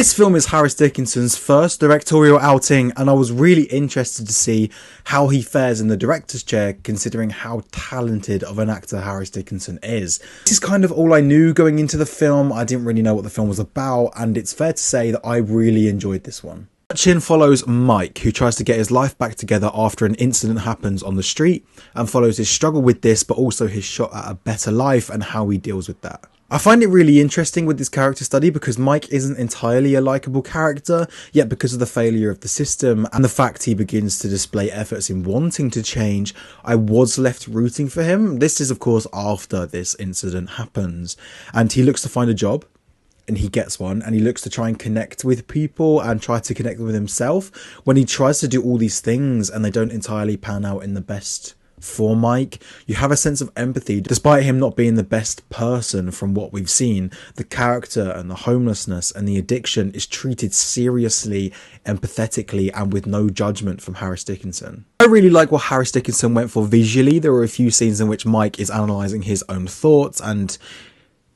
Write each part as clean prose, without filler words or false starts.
This film is Harris Dickinson's first directorial outing, and I was really interested to see how he fares in the director's chair, considering how talented of an actor Harris Dickinson is. This is kind of all I knew going into the film. I didn't really know what the film was about, and it's fair to say that I really enjoyed this one. Urchin follows Mike, who tries to get his life back together after an incident happens on the street, and follows his struggle with this, but also his shot at a better life and how he deals with that. I find it really interesting with this character study because Mike isn't entirely a likeable character, yet because of the failure of the system and the fact he begins to display efforts in wanting to change, I was left rooting for him. This is of course after this incident happens, and he looks to find a job, and he gets one, and he looks to try and connect with people and try to connect with himself when he tries to do all these things and they don't entirely pan out in the best for Mike. You have a sense of empathy despite him not being the best person. From what we've seen, the character and the homelessness and the addiction is treated seriously, empathetically, and with no judgment from Harris Dickinson. I really like what Harris Dickinson went for visually. There were a few scenes in which Mike is analysing his own thoughts, and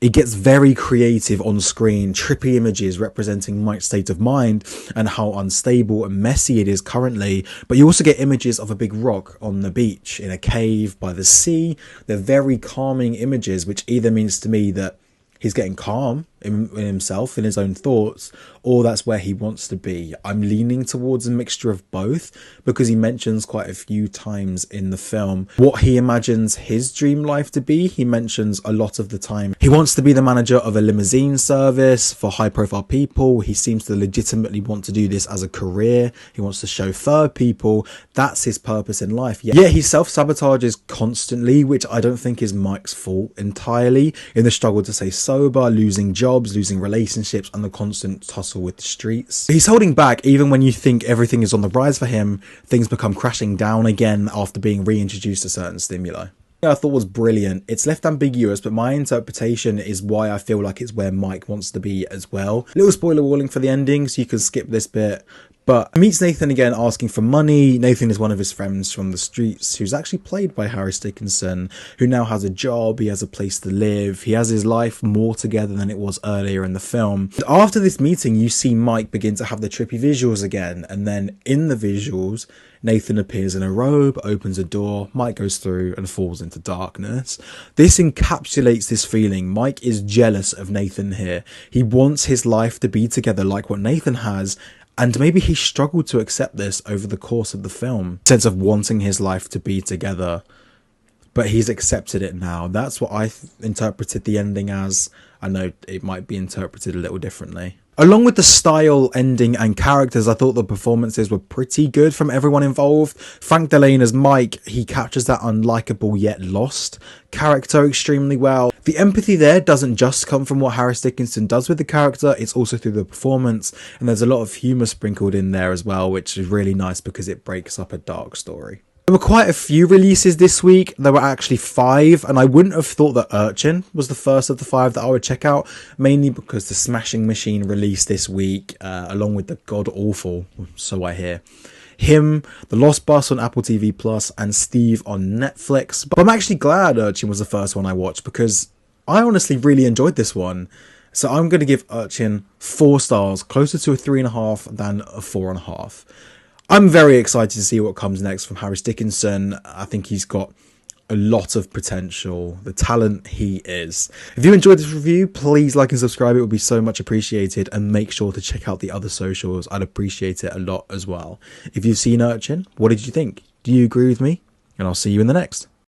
it gets very creative on screen. Trippy images representing Mike's state of mind and how unstable and messy it is currently. But you also get images of a big rock on the beach, in a cave, by the sea. They're very calming images, which either means to me that he's getting calm in himself, in his own thoughts, or that's where he wants to be. I'm leaning towards a mixture of both, because he mentions quite a few times in the film what he imagines his dream life to be. He mentions a lot of the time he wants to be the manager of a limousine service for high profile people. He seems to legitimately want to do this as a career. He wants to chauffeur people. That's his purpose in life. Yeah, he self-sabotages constantly, which I don't think is Mike's fault entirely, in the struggle to stay sober, losing jobs, losing relationships, and the constant tussle with the streets. He's holding back even when you think everything is on the rise for him. Things become crashing down again after being reintroduced to certain stimuli. I thought was brilliant. It's left ambiguous, but my interpretation is why I feel like it's where Mike wants to be as well. Little spoiler warning for the ending, so you can skip this bit. But he meets Nathan again asking for money. Nathan is one of his friends from the streets who's actually played by Harris Dickinson, who now has a job, he has a place to live, he has his life more together than it was earlier in the film. After this meeting, you see Mike begin to have the trippy visuals again, and then in the visuals, Nathan appears in a robe, opens a door, Mike goes through and falls into darkness. This encapsulates this feeling. Mike is jealous of Nathan here. He wants his life to be together like what Nathan has, and maybe he struggled to accept this over the course of the film. Sense of wanting his life to be together. But he's accepted it now. That's what I interpreted the ending as. I know it might be interpreted a little differently. Along with the style, ending, and characters, I thought the performances were pretty good from everyone involved. Frank Delane as Mike, he captures that unlikable yet lost character extremely well. The empathy there doesn't just come from what Harris Dickinson does with the character, it's also through the performance, and there's a lot of humour sprinkled in there as well, which is really nice because it breaks up a dark story. There were quite a few releases this week. There were actually 5, and I wouldn't have thought that Urchin was the first of the 5 that I would check out, mainly because the Smashing Machine released this week, along with the god-awful, so I hear, Him, The Lost Bus on Apple TV Plus, and Steve on Netflix. But I'm actually glad Urchin was the first one I watched, because I honestly really enjoyed this one. So I'm going to give Urchin 4 stars, closer to a 3.5 than a 4.5. I'm very excited to see what comes next from Harris Dickinson. I think he's got a lot of potential, the talent he is. If you enjoyed this review, please like and subscribe. It would be so much appreciated, and make sure to check out the other socials. I'd appreciate it a lot as well. If you've seen Urchin, what did you think? Do you agree with me? And I'll see you in the next.